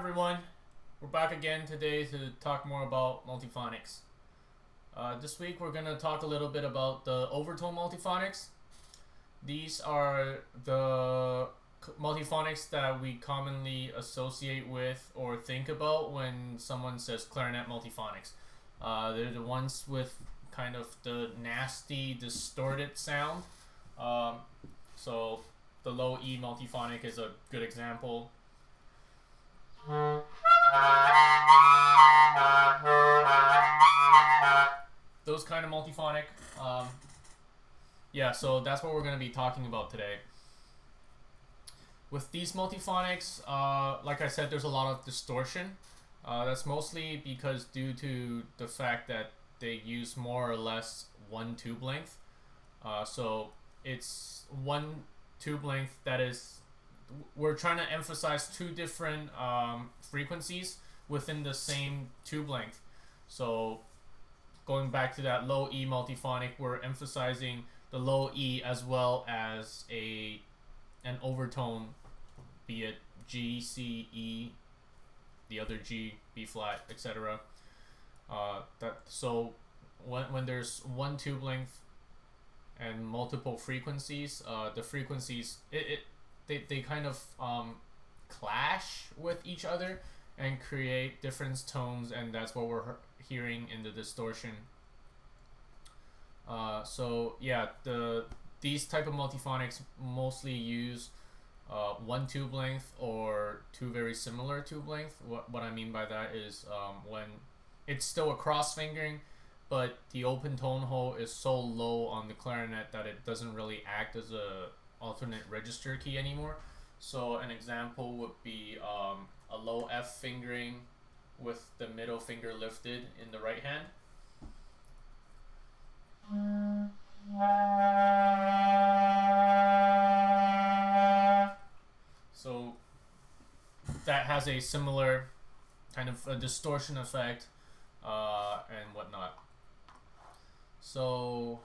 everyone, we're back again today to talk more about multiphonics. This week we're going to talk a little bit about the overtone multiphonics. These are the multiphonics that we commonly associate with or think about when someone says clarinet multiphonics. They're the ones with kind of the nasty, distorted sound. So the low E multiphonic is a good example. Those kind of multiphonic. Yeah, so that's what we're going to be talking about today. With these multiphonics, like I said, there's a lot of distortion. That's mostly because due to the fact that they use more or less one tube length. So it's one tube length that is, we're trying to emphasize two different frequencies within the same tube length. So going back to that low E multiphonic, we're emphasizing the low E as well as an overtone, be it G, C, E, the other G, B flat, etc. So when there's one tube length and multiple frequencies, the frequencies they kind of clash with each other and create different tones, and that's what we're hearing in the distortion. So yeah, these type of multiphonics mostly use one tube length or two very similar tube length. What I mean by that is when it's still a cross fingering, but the open tone hole is so low on the clarinet that it doesn't really act as a alternate register key anymore. So an example would be a low F fingering with the middle finger lifted in the right hand. So that has a similar kind of a distortion effect and whatnot. So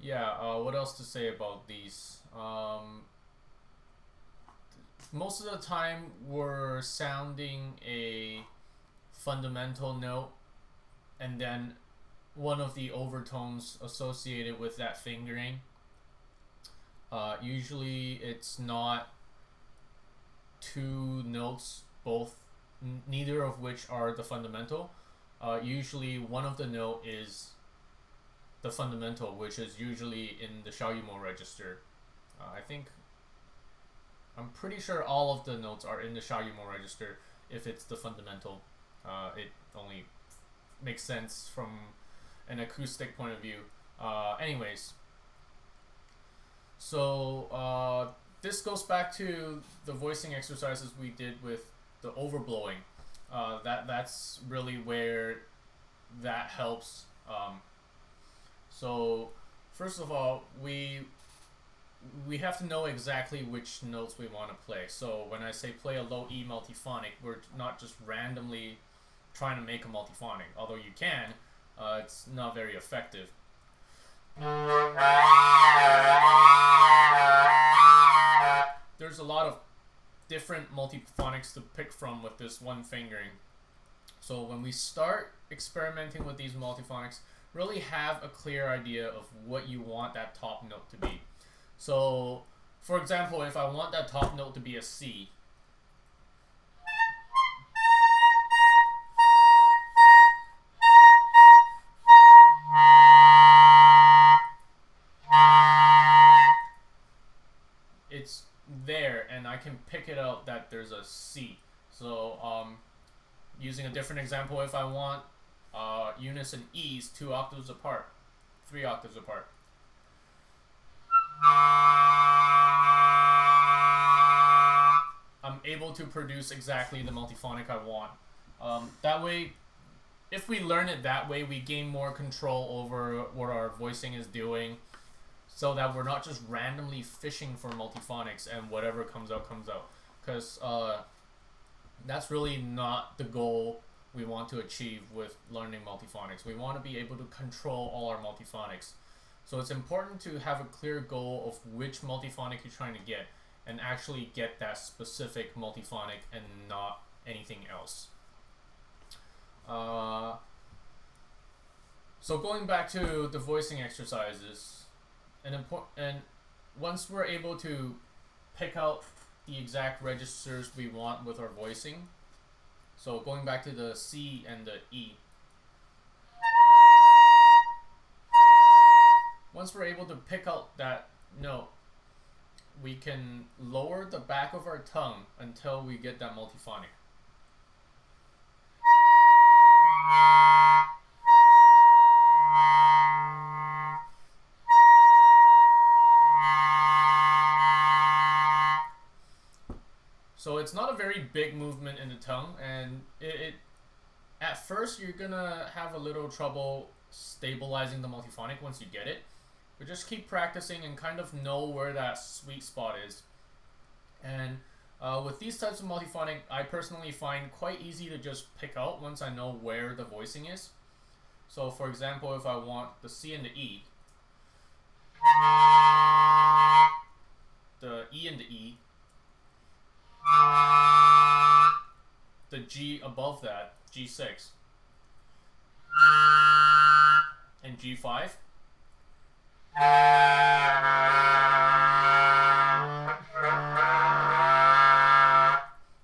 yeah, what else to say about these? Most of the time we're sounding a fundamental note and then one of the overtones associated with that fingering. Usually it's not two notes, neither of which are the fundamental. Usually one of the note is the fundamental, which is usually in the Xiaoyumo register. I'm pretty sure all of the notes are in the Xiaoyumo register if it's the fundamental. It only makes sense from an acoustic point of view. Anyways, so this goes back to the voicing exercises we did with the overblowing. That's really where that helps. So first of all, we have to know exactly which notes we want to play. So when I say play a low E multiphonic, we're not just randomly trying to make a multiphonic. Although you can, it's not very effective. There's a lot of different multiphonics to pick from with this one fingering. So when we start experimenting with these multiphonics, really have a clear idea of what you want that top note to be. So for example, if I want that top note to be a C, it's there and I can pick it out that there's a C. So using a different example, if I want unison E's 2 octaves apart, 3 octaves apart, I'm able to produce exactly the multiphonic I want. That way, if we learn it that way, we gain more control over what our voicing is doing, so that we're not just randomly fishing for multiphonics and whatever comes out comes out. Because that's really not the goal we want to achieve with learning multiphonics. We want to be able to control all our multiphonics. So it's important to have a clear goal of which multiphonic you're trying to get. and actually get that specific multiphonic and not anything else. So going back to the voicing exercises, and once we're able to pick out the exact registers we want with our voicing, so going back to the C and the E, once we're able to pick out that note, we can lower the back of our tongue until we get that multiphonic. So it's not a very big movement in the tongue, and at first you're gonna have a little trouble stabilizing the multiphonic once you get it, but just keep practicing and kind of know where that sweet spot is. And with these types of multiphonic, I personally find quite easy to just pick out once I know where the voicing is. So for example, if I want the C and the E and the E, the G above that, G6, and G5.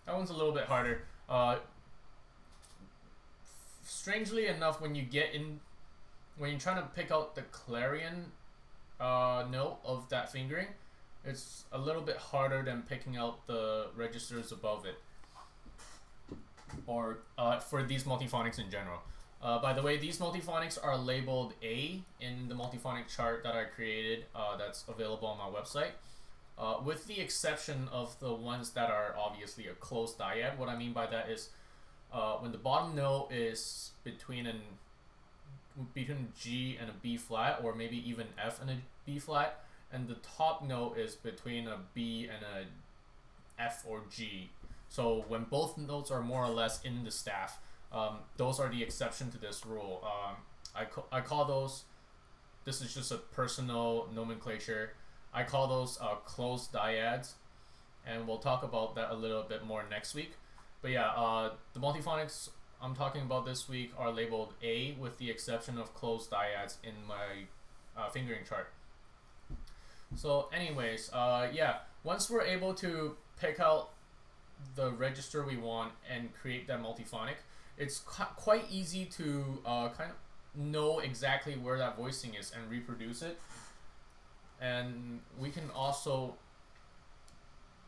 That one's a little bit harder. Strangely enough, when you're trying to pick out the clarion note of that fingering, it's a little bit harder than picking out the registers above it, or for these multiphonics in general. By the way, these multiphonics are labeled A in the multiphonic chart that I created, that's available on my website, with the exception of the ones that are obviously a closed dyad. What I mean by that is when the bottom note is between G and a B flat, or maybe even F and a B flat, and the top note is between a B and a F or G. So when both notes are more or less in the staff, those are the exception to this rule. I call those, this is just a personal nomenclature, I call those closed dyads, and we'll talk about that a little bit more next week. But yeah, the multiphonics I'm talking about this week are labeled A, with the exception of closed dyads in my fingering chart. So anyways, yeah, once we're able to pick out the register we want and create that multiphonic, it's quite easy to kind of know exactly where that voicing is and reproduce it. And we can also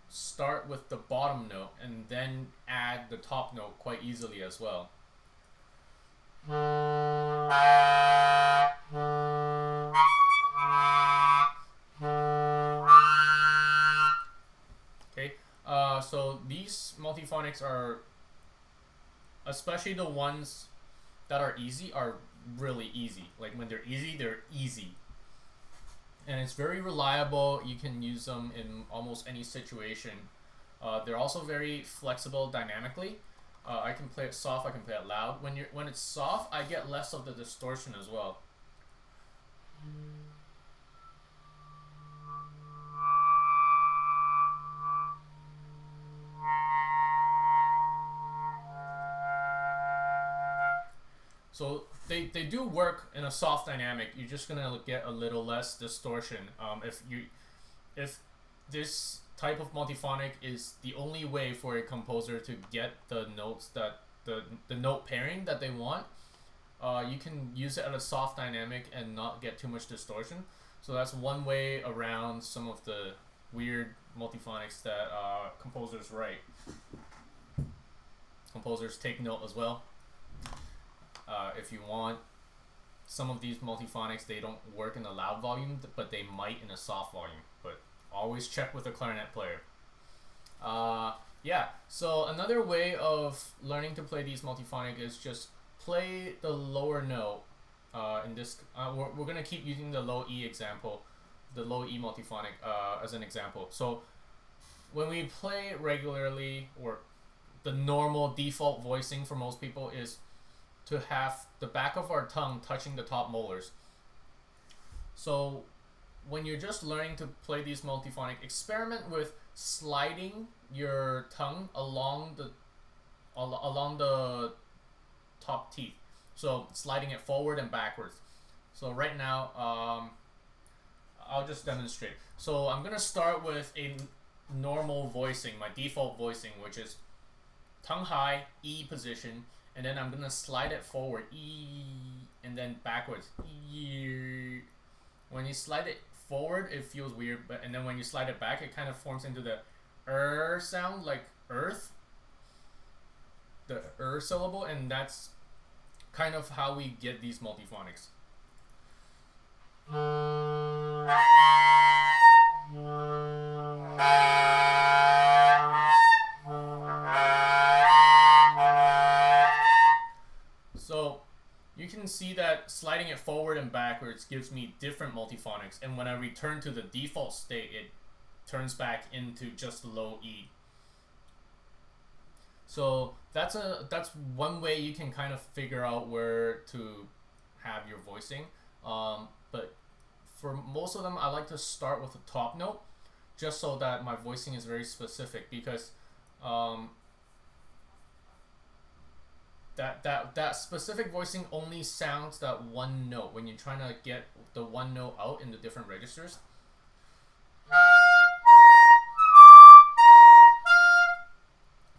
start with the bottom note and then add the top note quite easily as well. Okay, so these multiphonics are, especially the ones that are easy, are really easy. Like when they're easy, they're easy. And it's very reliable. You can use them in almost any situation. They're also very flexible dynamically. I can play it soft, I can play it loud. When it's soft, I get less of the distortion as well. So they do work in a soft dynamic. You're just gonna get a little less distortion. If this type of multiphonic is the only way for a composer to get the notes that the note pairing that they want, you can use it at a soft dynamic and not get too much distortion. So that's one way around some of the weird multiphonics that composers write. Composers take note as well. If you want, some of these multiphonics, they don't work in a loud volume, but they might in a soft volume. But always check with a clarinet player. Yeah, so another way of learning to play these multiphonic is just play the lower note. In this, we're gonna keep using the low E example, the low E multiphonic as an example. So when we play regularly, or the normal default voicing for most people is to have the back of our tongue touching the top molars. So when you're just learning to play these multiphonic, experiment with sliding your tongue along the top teeth. So sliding it forward and backwards. So right now, I'll just demonstrate. So I'm gonna start with a normal voicing, my default voicing, which is tongue high, E position, and then I'm gonna slide it forward, E, and then backwards, E. When you slide it forward, it feels weird, and then when you slide it back, it kind of forms into the sound, like earth, the syllable, and that's kind of how we get these multiphonics. So you can see that sliding it forward and backwards gives me different multiphonics, and when I return to the default state, it turns back into just low E. So that's one way you can kind of figure out where to have your voicing. But for most of them, I like to start with the top note, just so that my voicing is very specific, because that specific voicing only sounds that one note when you're trying to get the one note out in the different registers.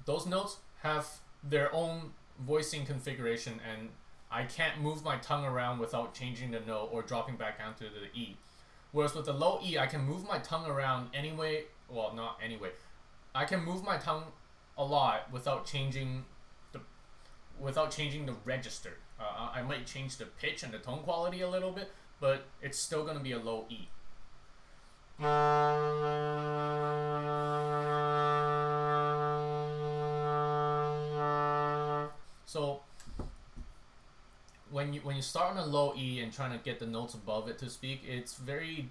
Those notes have their own voicing configuration, and I can't move my tongue around without changing the note or dropping back down to the E. Whereas with the low E, I can move my tongue around anyway. Well, not anyway. I can move my tongue a lot without changing the register. I might change the pitch and the tone quality a little bit, but it's still going to be a low E. So when you start on a low E and trying to get the notes above it to speak, it's a very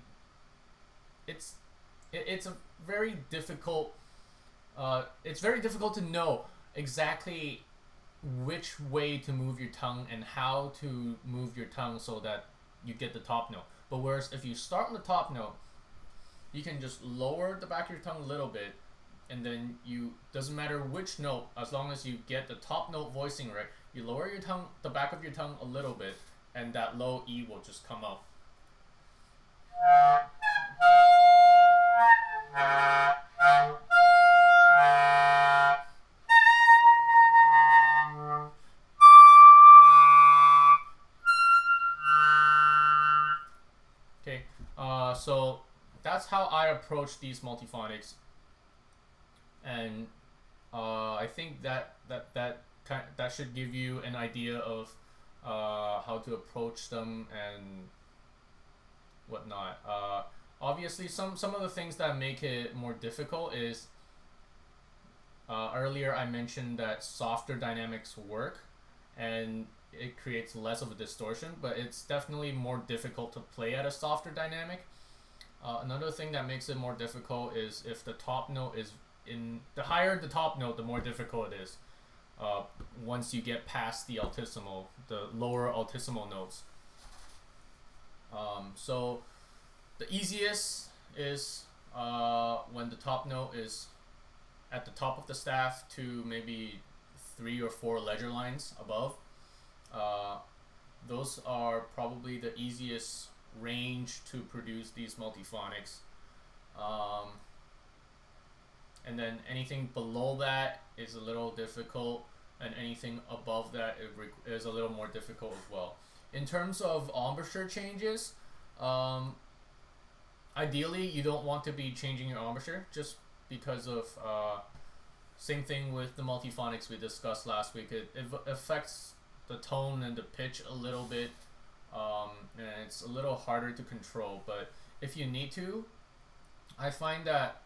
difficult. It's very difficult to know exactly which way to move your tongue and how to move your tongue so that you get the top note. But whereas if you start on the top note, you can just lower the back of your tongue a little bit, and then doesn't matter which note, as long as you get the top note voicing right, you lower your tongue, the back of your tongue a little bit, and that low E will just come out. Okay, so that's how I approach these multiphonics, and I think that should give you an idea of how to approach them and whatnot. Obviously, some of the things that make it more difficult is earlier I mentioned that softer dynamics work, and it creates less of a distortion, but it's definitely more difficult to play at a softer dynamic. Another thing that makes it more difficult is if the top note is the higher the top note, the more difficult it is. Once you get past the altissimo, the lower altissimo notes. So the easiest is when the top note is at the top of the staff to maybe 3 or 4 ledger lines above. Those are probably the easiest range to produce these multiphonics. And then anything below that is a little difficult, and anything above that is a little more difficult as well. In terms of embouchure changes, ideally you don't want to be changing your embouchure, just because of same thing with the multiphonics we discussed last week. It affects the tone and the pitch a little bit, and it's a little harder to control. But if you need to, I find that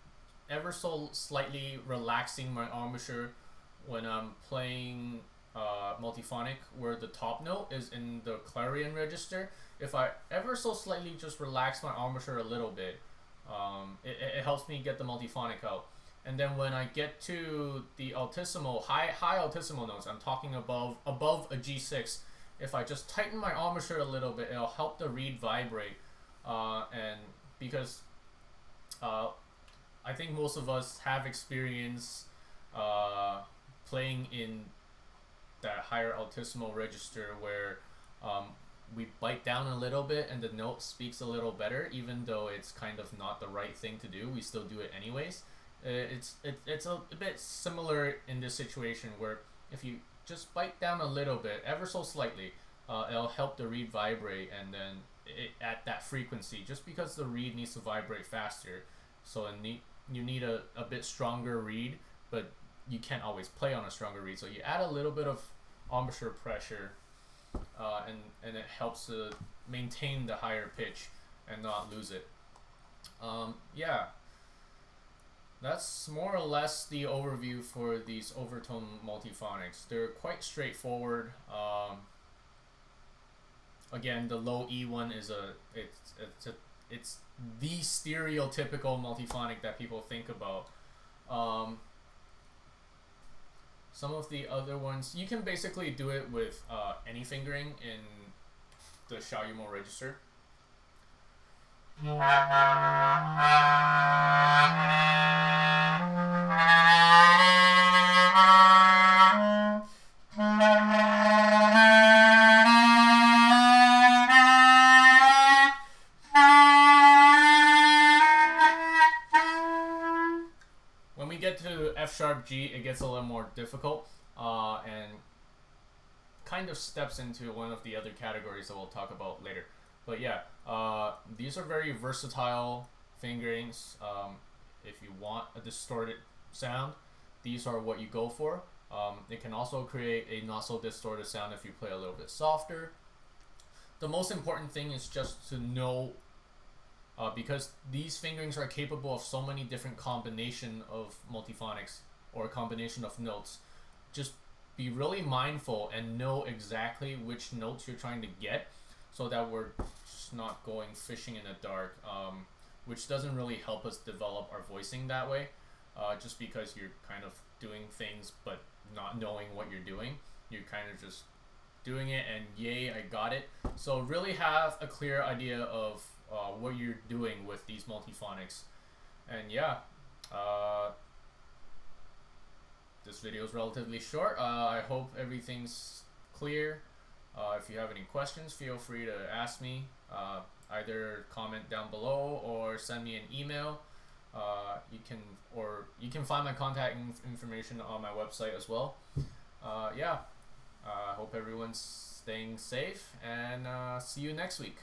ever so slightly relaxing my embouchure when I'm playing multiphonic, where the top note is in the Clarinet register, if I ever so slightly just relax my embouchure a little bit, it helps me get the multiphonic out. And then when I get to the altissimo, high altissimo notes, I'm talking above a G6, if I just tighten my embouchure a little bit, it'll help the reed vibrate. And because I think most of us have experience playing in that higher altissimo register where we bite down a little bit and the note speaks a little better, even though it's kind of not the right thing to do. We still do it anyways. It's a bit similar in this situation where if you just bite down a little bit, ever so slightly, it'll help the reed vibrate, and then at that frequency, just because the reed needs to vibrate faster, so you need a bit stronger reed, but you can't always play on a stronger reed, so you add a little bit of embouchure pressure, and it helps to maintain the higher pitch and not lose it. Yeah, that's more or less the overview for these Overtone multiphonics. They're quite straightforward. Again, the low E one is it's the stereotypical multiphonic that people think about. Some of the other ones, you can basically do it with any fingering in the Xiaoyumo register. When we get to F sharp G, it gets a little more difficult and kind of steps into one of the other categories that we'll talk about later. But yeah, these are very versatile fingerings. If you want a distorted sound, these are what you go for. It can also create a not so distorted sound if you play a little bit softer. The most important thing is just to know, because these fingerings are capable of so many different combination of multiphonics or a combination of notes. Just be really mindful and know exactly which notes you're trying to get, so that we're just not going fishing in the dark, which doesn't really help us develop our voicing that way, just because you're kind of doing things but not knowing what you're doing. You're kind of just doing it and yay, I got it. So really have a clear idea of what you're doing with these multiphonics. And yeah, this video is relatively short. I hope everything's clear. If you have any questions, feel free to ask me. Either comment down below or send me an email. You can find my contact information on my website as well. Yeah, I hope everyone's staying safe, and see you next week.